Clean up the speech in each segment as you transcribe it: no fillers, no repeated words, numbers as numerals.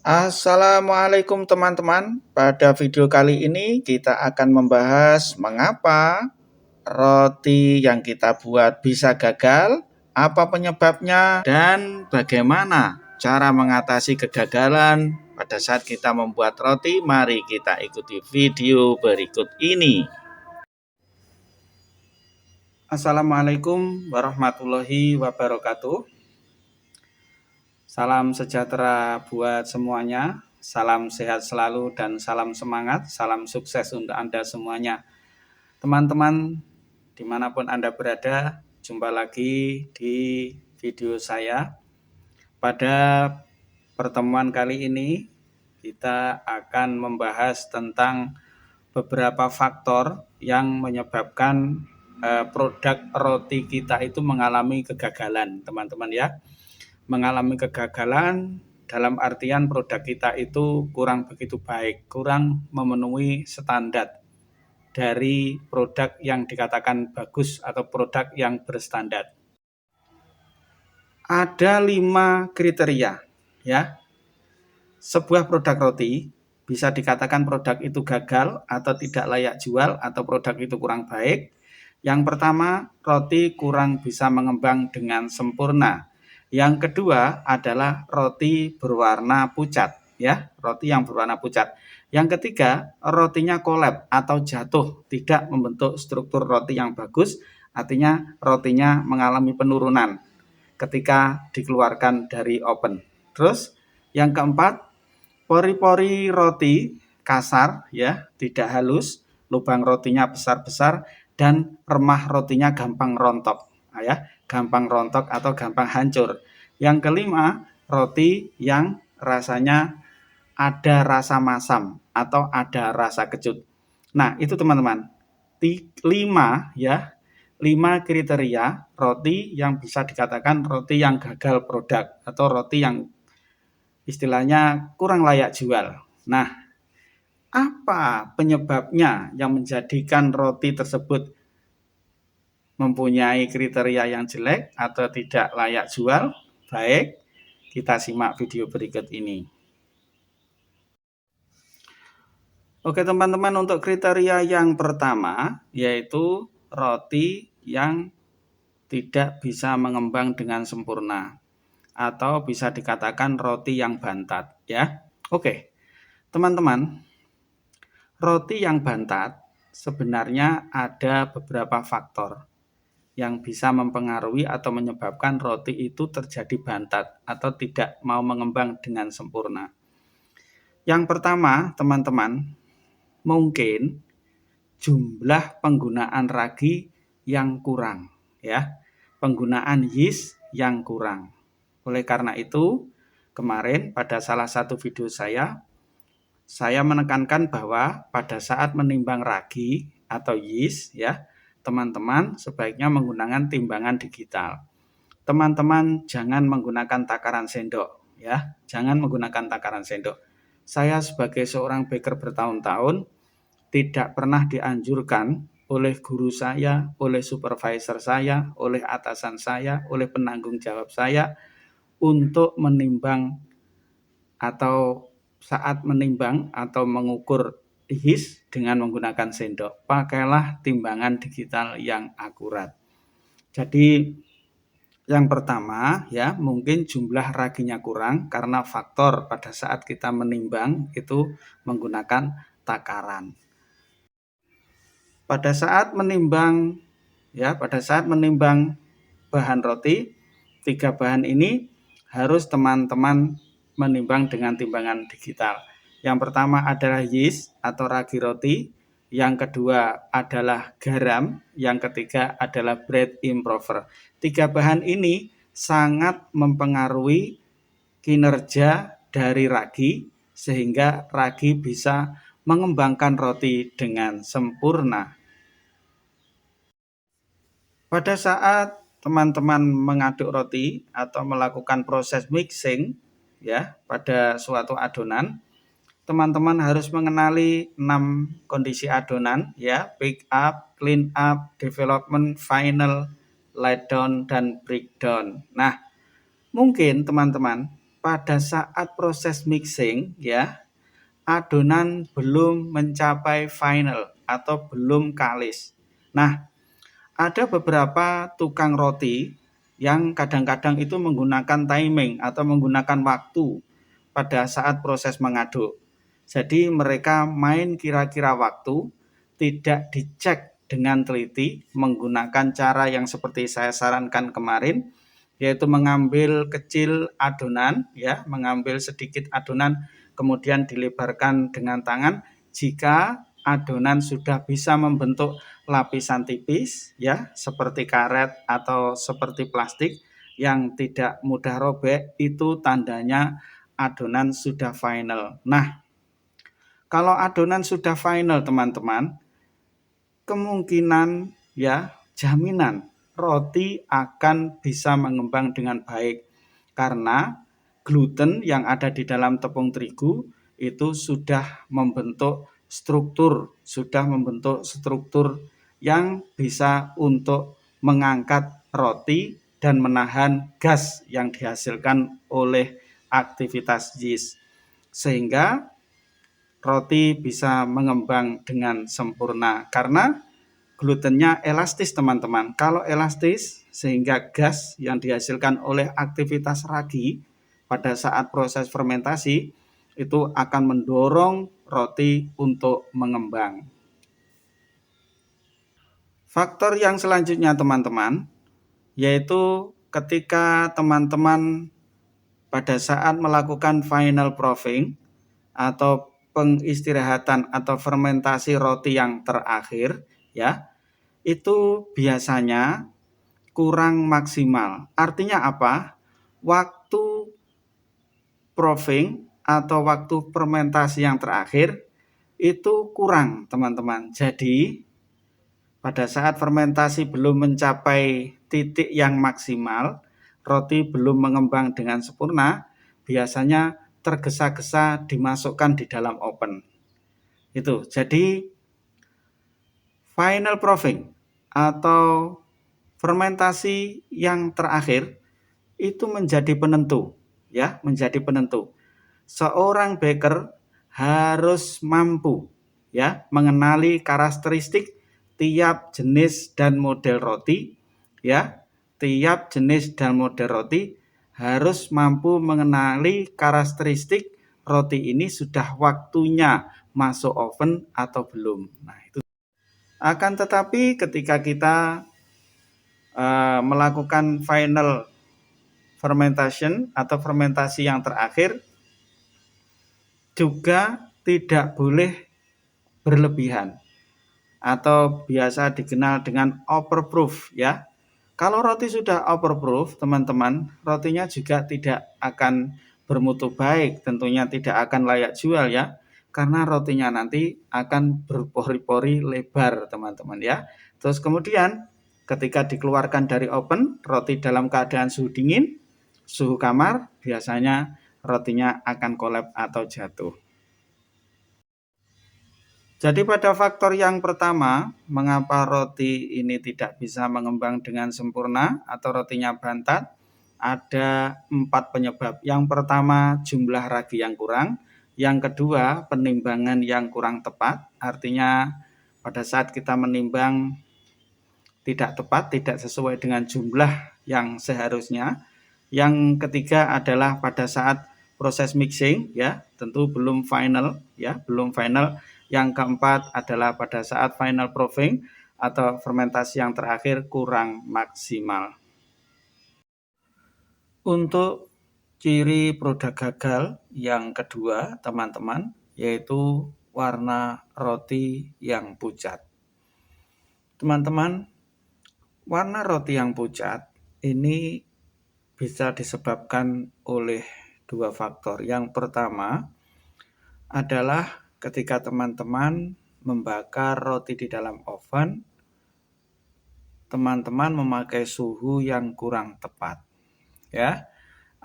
Assalamualaikum teman-teman. Pada video kali ini kita akan membahas mengapa roti yang kita buat bisa gagal, apa penyebabnya, dan bagaimana cara mengatasi kegagalan pada saat kita membuat roti. Mari kita ikuti video berikut ini. Assalamualaikum warahmatullahi wabarakatuh. Salam sejahtera buat semuanya, salam sehat selalu dan salam semangat, salam sukses untuk Anda semuanya. Teman-teman, dimanapun Anda berada, jumpa lagi di video saya. Pada pertemuan kali ini, kita akan membahas tentang beberapa faktor yang menyebabkan produk roti kita itu mengalami kegagalan, teman-teman ya. Mengalami kegagalan dalam artian produk kita itu kurang begitu baik, kurang memenuhi standar dari produk yang dikatakan bagus atau produk yang berstandar. Ada 5 kriteria ya. Sebuah produk roti bisa dikatakan produk itu gagal atau tidak layak jual atau produk itu kurang baik. Yang pertama, roti kurang bisa mengembang dengan sempurna. Yang kedua adalah roti berwarna pucat, ya, roti yang berwarna pucat. Yang ketiga, rotinya kolab atau jatuh, tidak membentuk struktur roti yang bagus, artinya rotinya mengalami penurunan ketika dikeluarkan dari oven. Terus, yang keempat, pori-pori roti kasar, ya, tidak halus, lubang rotinya besar-besar, dan remah rotinya gampang rontok, ya. Gampang rontok atau gampang hancur. Yang kelima, roti yang rasanya ada rasa masam atau ada rasa kecut. Nah, itu teman-teman. 5 kriteria roti yang bisa dikatakan roti yang gagal produk atau roti yang istilahnya kurang layak jual. Nah, apa penyebabnya yang menjadikan roti tersebut mempunyai kriteria yang jelek atau tidak layak jual? Baik, kita simak video berikut ini. Oke teman-teman, untuk kriteria yang pertama yaitu roti yang tidak bisa mengembang dengan sempurna atau bisa dikatakan roti yang bantat ya. Oke, teman-teman, roti yang bantat sebenarnya ada beberapa faktor yang bisa mempengaruhi atau menyebabkan roti itu terjadi bantat atau tidak mau mengembang dengan sempurna. Yang pertama, teman-teman, mungkin jumlah penggunaan ragi yang kurang, ya. Penggunaan yeast yang kurang. Oleh karena itu, kemarin pada salah satu video saya menekankan bahwa pada saat menimbang ragi atau yeast, ya, teman-teman sebaiknya menggunakan timbangan digital. Teman-teman jangan menggunakan takaran sendok, ya. Jangan menggunakan takaran sendok. Saya sebagai seorang baker bertahun-tahun tidak pernah dianjurkan oleh guru saya, oleh supervisor saya, oleh atasan saya, oleh penanggung jawab saya untuk menimbang atau saat menimbang atau mengukur yeast dengan menggunakan sendok. Pakailah timbangan digital yang akurat. Jadi yang pertama ya, mungkin jumlah raginya kurang karena faktor pada saat kita menimbang itu menggunakan takaran. Pada saat menimbang bahan roti, 3 bahan ini harus teman-teman menimbang dengan timbangan digital. Yang pertama adalah yeast atau ragi roti, yang kedua adalah garam, yang ketiga adalah bread improver. 3 bahan ini sangat mempengaruhi kinerja dari ragi sehingga ragi bisa mengembangkan roti dengan sempurna. Pada saat teman-teman mengaduk roti atau melakukan proses mixing ya pada suatu adonan, teman-teman harus mengenali 6 kondisi adonan ya, pick up, clean up, development, final, let down, dan breakdown. Nah, mungkin teman-teman pada saat proses mixing ya, adonan belum mencapai final atau belum kalis. Nah, ada beberapa tukang roti yang kadang-kadang itu menggunakan timing atau menggunakan waktu pada saat proses mengaduk. Jadi mereka main kira-kira waktu, tidak dicek dengan teliti menggunakan cara yang seperti saya sarankan kemarin, yaitu mengambil kecil adonan ya, mengambil sedikit adonan kemudian dilebarkan dengan tangan. Jika adonan sudah bisa membentuk lapisan tipis ya, seperti karet atau seperti plastik yang tidak mudah robek, itu tandanya adonan sudah final. Nah, kalau adonan sudah final teman-teman, kemungkinan ya, jaminan roti akan bisa mengembang dengan baik karena gluten yang ada di dalam tepung terigu itu sudah membentuk struktur yang bisa untuk mengangkat roti dan menahan gas yang dihasilkan oleh aktivitas yeast, sehingga roti bisa mengembang dengan sempurna karena glutennya elastis teman-teman. Kalau elastis sehingga gas yang dihasilkan oleh aktivitas ragi pada saat proses fermentasi itu akan mendorong roti untuk mengembang. Faktor yang selanjutnya teman-teman, yaitu ketika teman-teman pada saat melakukan final proofing atau pengistirahatan atau fermentasi roti yang terakhir ya, itu biasanya kurang maksimal. Artinya apa? Waktu proofing atau waktu fermentasi yang terakhir itu kurang, teman-teman. Jadi, pada saat fermentasi belum mencapai titik yang maksimal, roti belum mengembang dengan sempurna, biasanya tergesa-gesa dimasukkan di dalam oven. Itu. Jadi, final proofing atau fermentasi yang terakhir itu menjadi penentu ya, menjadi penentu. Seorang baker harus mampu ya mengenali karakteristik tiap jenis dan model roti ya. Tiap jenis dan model roti harus mampu mengenali karakteristik roti ini sudah waktunya masuk oven atau belum. Nah, itu. Akan tetapi ketika kita melakukan final fermentation atau fermentasi yang terakhir juga tidak boleh berlebihan atau biasa dikenal dengan overproof ya. Kalau roti sudah overproof teman-teman, rotinya juga tidak akan bermutu baik, tentunya tidak akan layak jual ya, karena rotinya nanti akan berpori-pori lebar teman-teman ya. Terus kemudian ketika dikeluarkan dari oven, roti dalam keadaan suhu dingin, suhu kamar, biasanya rotinya akan collapse atau jatuh. Jadi pada faktor yang pertama, mengapa roti ini tidak bisa mengembang dengan sempurna atau rotinya bantat, ada 4 penyebab. Yang pertama, jumlah ragi yang kurang. Yang kedua, penimbangan yang kurang tepat. Artinya pada saat kita menimbang tidak tepat, tidak sesuai dengan jumlah yang seharusnya. Yang ketiga adalah pada saat proses mixing ya, tentu belum final ya, belum final. Yang keempat adalah pada saat final proofing atau fermentasi yang terakhir kurang maksimal. Untuk ciri produk gagal yang kedua, teman-teman, yaitu warna roti yang pucat. Teman-teman, warna roti yang pucat ini bisa disebabkan oleh 2 faktor. Yang pertama adalah ketika teman-teman membakar roti di dalam oven, teman-teman memakai suhu yang kurang tepat. Ya.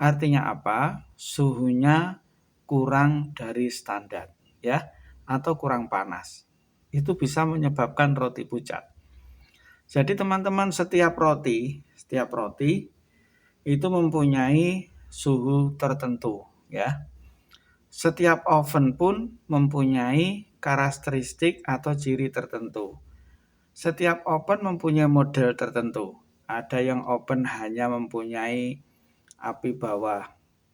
Artinya apa? Suhunya kurang dari standar, ya, atau kurang panas. Itu bisa menyebabkan roti pucat. Jadi teman-teman, setiap roti itu mempunyai suhu tertentu ya. Setiap oven pun mempunyai karakteristik atau ciri tertentu. Setiap oven mempunyai model tertentu. Ada yang oven hanya mempunyai api bawah,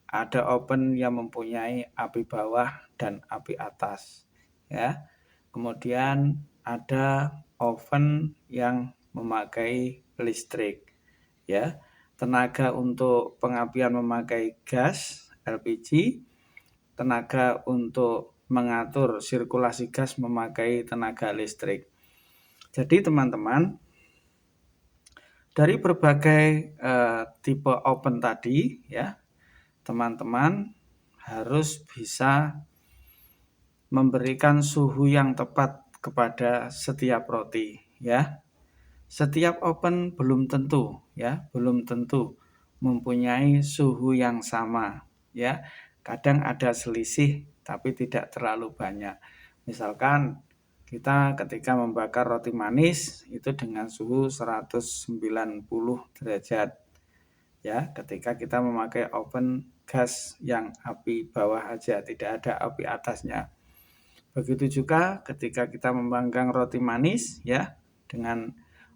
ada oven yang mempunyai api bawah dan api atas ya. Kemudian ada oven yang memakai listrik ya. Tenaga untuk pengapian memakai gas LPG, tenaga untuk mengatur sirkulasi gas memakai tenaga listrik. Jadi teman-teman, dari berbagai tipe oven tadi ya, teman-teman harus bisa memberikan suhu yang tepat kepada setiap roti ya. Setiap oven belum tentu mempunyai suhu yang sama ya. Kadang ada selisih tapi tidak terlalu banyak. Misalkan kita ketika membakar roti manis itu dengan suhu 190 derajat ya, ketika kita memakai oven gas yang api bawah aja, tidak ada api atasnya. Begitu juga ketika kita memanggang roti manis ya, dengan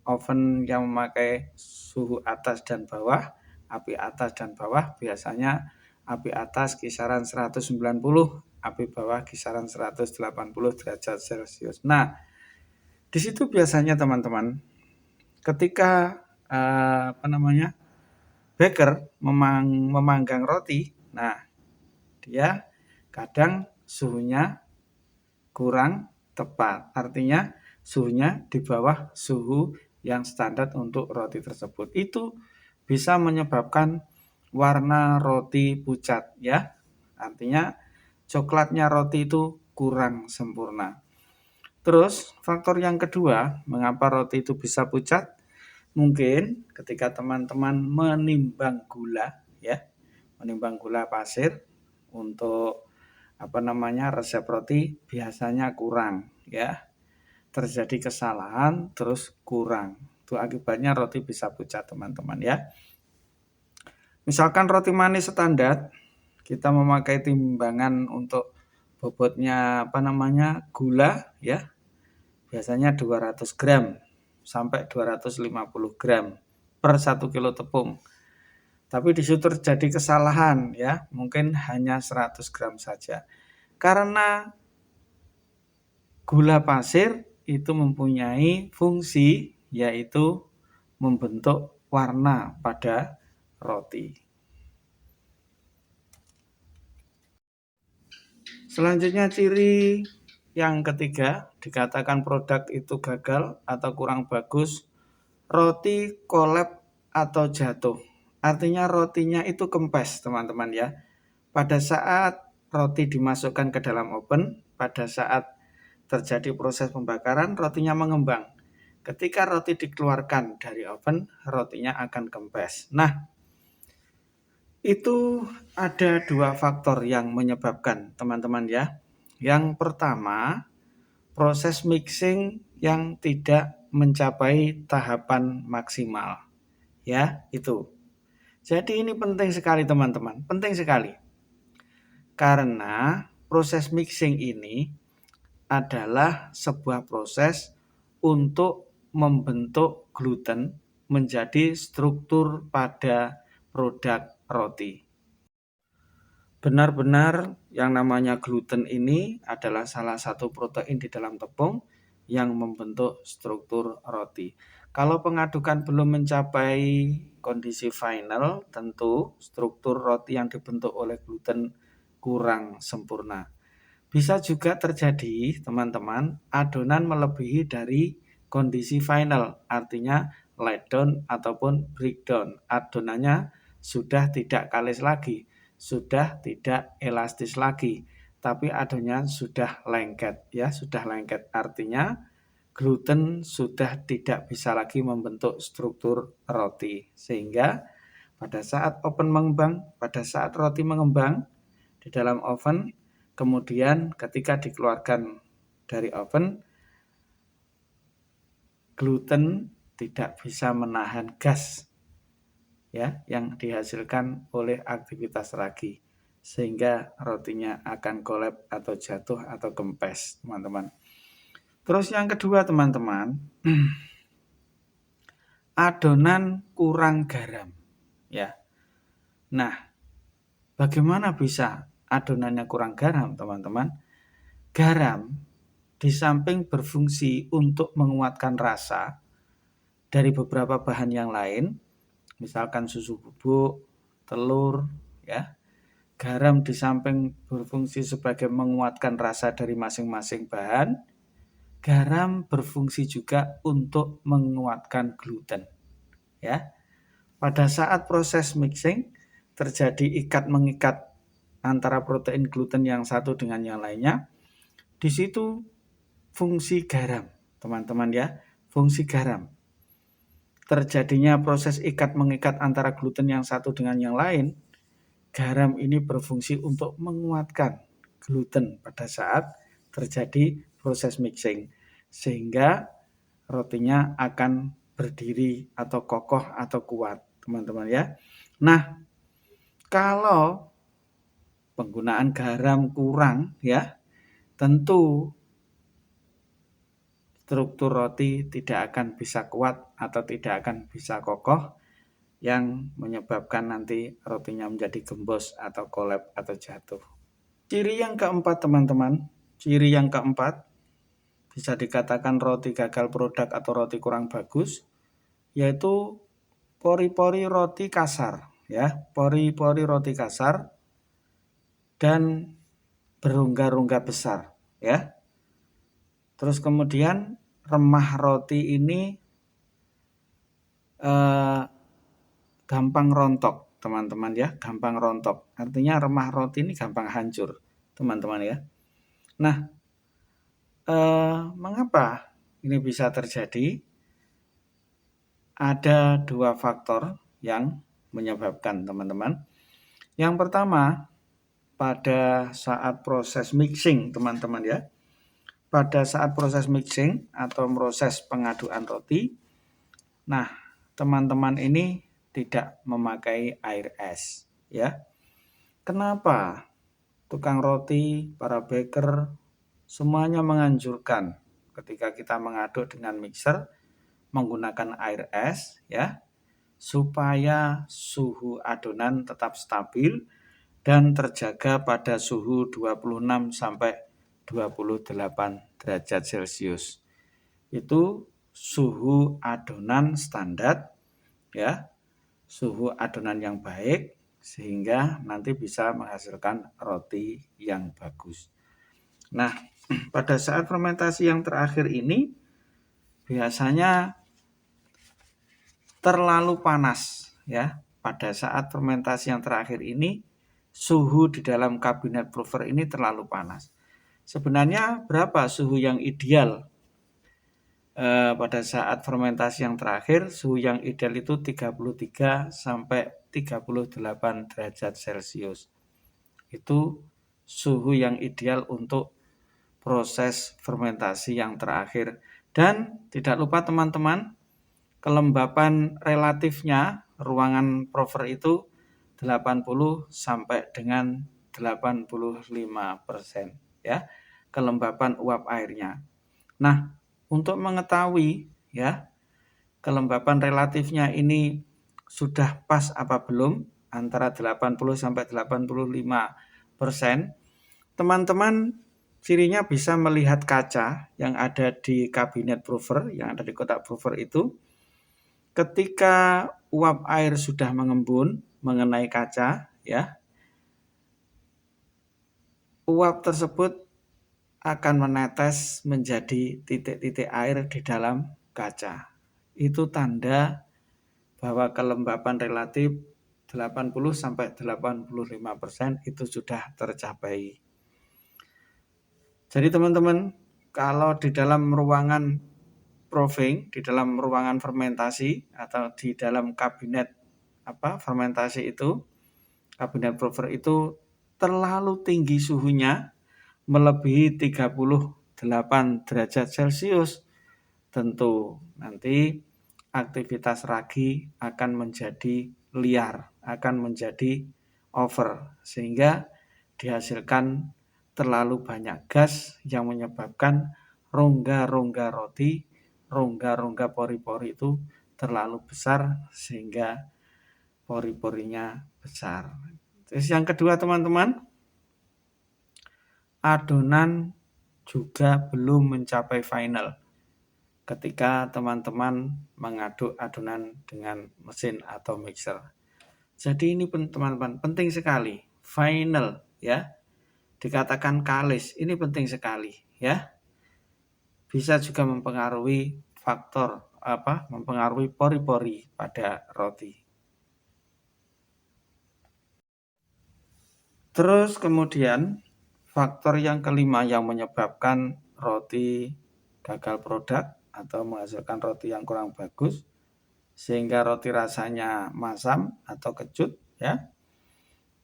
oven yang memakai suhu atas dan bawah, api atas dan bawah, biasanya api atas kisaran 190, api bawah kisaran 180 derajat Celcius. Nah, di situ biasanya teman-teman, ketika baker memanggang roti, nah dia kadang suhunya kurang tepat. Artinya suhunya di bawah suhu yang standar untuk roti tersebut. Itu bisa menyebabkan warna roti pucat ya. Artinya coklatnya roti itu kurang sempurna. Terus faktor yang kedua, mengapa roti itu bisa pucat? Mungkin ketika teman-teman menimbang gula ya, menimbang gula pasir untuk resep roti biasanya kurang ya. Terjadi kesalahan terus kurang. Itu akibatnya roti bisa pucat teman-teman ya. Misalkan roti manis standar, kita memakai timbangan untuk bobotnya gula ya. Biasanya 200 gram sampai 250 gram per 1 kilo tepung. Tapi di situ terjadi kesalahan ya, mungkin hanya 100 gram saja. Karena gula pasir itu mempunyai fungsi yaitu membentuk warna pada roti. Selanjutnya ciri yang ketiga, dikatakan produk itu gagal atau kurang bagus, roti kolap atau jatuh. Artinya rotinya itu kempes teman-teman ya. Pada saat roti dimasukkan ke dalam oven, pada saat terjadi proses pembakaran, rotinya mengembang. Ketika roti dikeluarkan dari oven, rotinya akan kempes. Nah, itu ada dua faktor yang menyebabkan teman-teman ya. Yang pertama, proses mixing yang tidak mencapai tahapan maksimal. Ya, itu. Jadi ini penting sekali teman-teman, penting sekali. Karena proses mixing ini adalah sebuah proses untuk membentuk gluten menjadi struktur pada produk roti. Benar-benar yang namanya gluten ini adalah salah satu protein di dalam tepung yang membentuk struktur roti. Kalau pengadukan belum mencapai kondisi final, tentu struktur roti yang dibentuk oleh gluten kurang sempurna. Bisa juga terjadi, teman-teman, adonan melebihi dari kondisi final, artinya let down ataupun breakdown. Adonannya sudah tidak kalis lagi, sudah tidak elastis lagi, tapi adonannya sudah lengket, ya, sudah lengket. Artinya gluten sudah tidak bisa lagi membentuk struktur roti, sehingga pada saat roti mengembang di dalam oven, kemudian ketika dikeluarkan dari oven, gluten tidak bisa menahan gas ya yang dihasilkan oleh aktivitas ragi, sehingga rotinya akan collapse atau jatuh atau kempes, teman-teman. Terus yang kedua, teman-teman, adonan kurang garam, ya. Nah, bagaimana bisa adonannya kurang garam, teman-teman? Garam di samping berfungsi untuk menguatkan rasa dari beberapa bahan yang lain, misalkan susu bubuk, telur, ya. Garam di samping berfungsi sebagai menguatkan rasa dari masing-masing bahan, garam berfungsi juga untuk menguatkan gluten, ya. Pada saat proses mixing terjadi ikat mengikat antara protein gluten yang satu dengan yang lainnya. Di situ fungsi garam, teman-teman ya, fungsi garam. Terjadinya proses ikat mengikat antara gluten yang satu dengan yang lain, garam ini berfungsi untuk menguatkan gluten pada saat terjadi proses mixing, sehingga rotinya akan berdiri atau kokoh atau kuat, teman-teman ya. Nah, kalau penggunaan garam kurang ya, tentu struktur roti tidak akan bisa kuat atau tidak akan bisa kokoh, yang menyebabkan nanti rotinya menjadi gembos atau collapse atau jatuh. Ciri yang keempat, teman-teman, ciri yang keempat bisa dikatakan roti gagal produk atau roti kurang bagus, yaitu pori-pori roti kasar, ya, pori-pori roti kasar dan berongga-rongga besar, ya. Terus kemudian remah roti ini gampang rontok, teman-teman ya, gampang rontok. Artinya remah roti ini gampang hancur, teman-teman ya. Nah, mengapa ini bisa terjadi? Ada dua faktor yang menyebabkan, teman-teman. Yang pertama, pada saat proses mixing, teman-teman ya. Pada saat proses mixing atau proses pengadukan roti, nah, teman-teman ini tidak memakai air es, ya. Kenapa? Tukang roti, para baker, semuanya menganjurkan ketika kita mengaduk dengan mixer menggunakan air es, ya, supaya suhu adonan tetap stabil dan terjaga pada suhu 26 sampai 28 derajat Celcius. Itu suhu adonan standar, ya, suhu adonan yang baik, sehingga nanti bisa menghasilkan roti yang bagus. Nah, pada saat fermentasi yang terakhir ini biasanya terlalu panas, ya. Pada saat fermentasi yang terakhir ini suhu di dalam kabinet prover ini terlalu panas. Sebenarnya berapa suhu yang ideal? Pada saat fermentasi yang terakhir, suhu yang ideal itu 33 sampai 38 derajat Celcius. Itu suhu yang ideal untuk proses fermentasi yang terakhir. Dan tidak lupa teman-teman, kelembapan relatifnya ruangan prover itu 80 sampai dengan 85%, ya, kelembapan uap airnya. Nah, untuk mengetahui ya kelembapan relatifnya ini sudah pas apa belum antara 80 sampai 85%, teman-teman cirinya bisa melihat kaca yang ada di kabinet prover, yang ada di kotak prover itu. Ketika uap air sudah mengembun mengenai kaca, ya, uap tersebut akan menetes menjadi titik-titik air di dalam kaca. Itu tanda bahwa kelembapan relatif 80 sampai 85% itu sudah tercapai. Jadi teman-teman, kalau di dalam ruangan proving, di dalam ruangan fermentasi atau di dalam kabinet fermentasi itu, kabinet prover itu terlalu tinggi suhunya, melebihi 38 derajat Celcius, tentu nanti aktivitas ragi akan menjadi liar, akan menjadi over, sehingga dihasilkan terlalu banyak gas yang menyebabkan rongga-rongga roti, rongga-rongga pori-pori itu terlalu besar sehingga pori-porinya besar. Terus yang kedua teman-teman, adonan juga belum mencapai final ketika teman-teman mengaduk adonan dengan mesin atau mixer. Jadi ini teman-teman penting sekali. Final ya. Dikatakan kalis, ini penting sekali ya. Bisa juga mempengaruhi mempengaruhi pori-pori pada roti. Terus kemudian faktor yang kelima yang menyebabkan roti gagal produk atau menghasilkan roti yang kurang bagus sehingga roti rasanya masam atau kecut ya.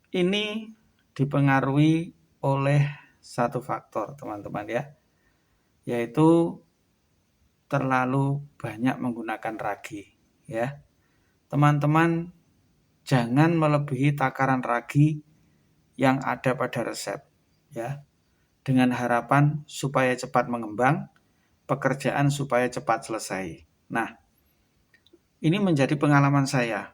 Ini dipengaruhi oleh satu faktor teman-teman ya, yaitu terlalu banyak menggunakan ragi ya. Teman-teman jangan melebihi takaran ragi yang ada pada resep ya, dengan harapan supaya cepat mengembang, pekerjaan supaya cepat selesai. Nah, ini menjadi pengalaman saya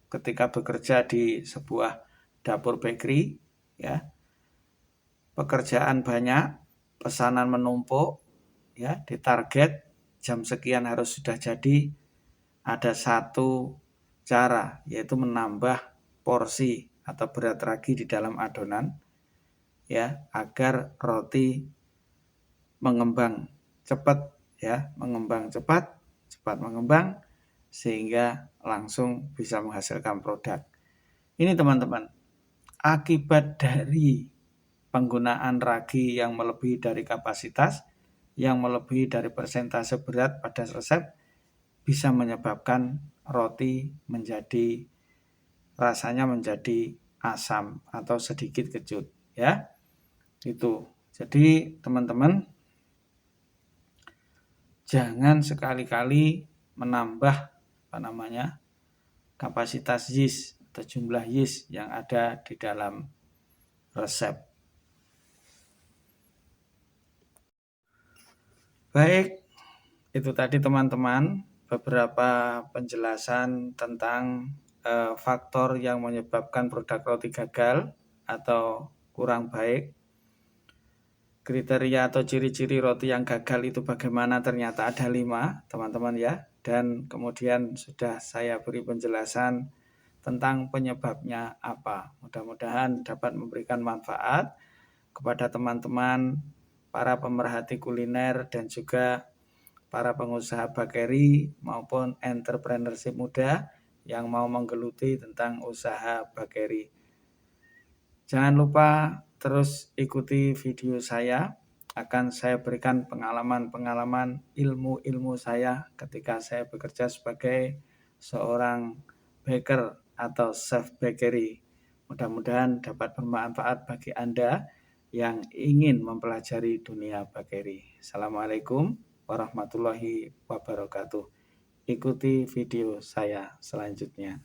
ketika bekerja di sebuah dapur bakery ya. Pekerjaan banyak, pesanan menumpuk ya, ditarget jam sekian harus sudah jadi. Ada satu cara, yaitu menambah porsi atau berat ragi di dalam adonan ya, agar roti mengembang cepat ya, mengembang cepat mengembang sehingga langsung bisa menghasilkan produk. Ini teman-teman, akibat dari penggunaan ragi yang melebihi dari kapasitas, yang melebihi dari persentase berat pada resep, bisa menyebabkan roti rasanya menjadi asam atau sedikit kecut ya. Itu. Jadi teman-teman jangan sekali-kali menambah kapasitas yeast atau jumlah yeast yang ada di dalam resep. Baik, itu tadi teman-teman beberapa penjelasan tentang faktor yang menyebabkan produk roti gagal atau kurang baik. Kriteria atau ciri-ciri roti yang gagal itu bagaimana, ternyata ada 5 teman-teman ya. Dan kemudian sudah saya beri penjelasan tentang penyebabnya apa. Mudah-mudahan dapat memberikan manfaat kepada teman-teman para pemerhati kuliner dan juga para pengusaha bakery maupun entrepreneurship muda yang mau menggeluti tentang usaha bakery. Jangan lupa terus ikuti video saya, akan saya berikan pengalaman-pengalaman ilmu-ilmu saya ketika saya bekerja sebagai seorang baker atau chef bakery. Mudah-mudahan dapat bermanfaat bagi Anda yang ingin mempelajari dunia bakery. Assalamualaikum warahmatullahi wabarakatuh. Ikuti video saya selanjutnya.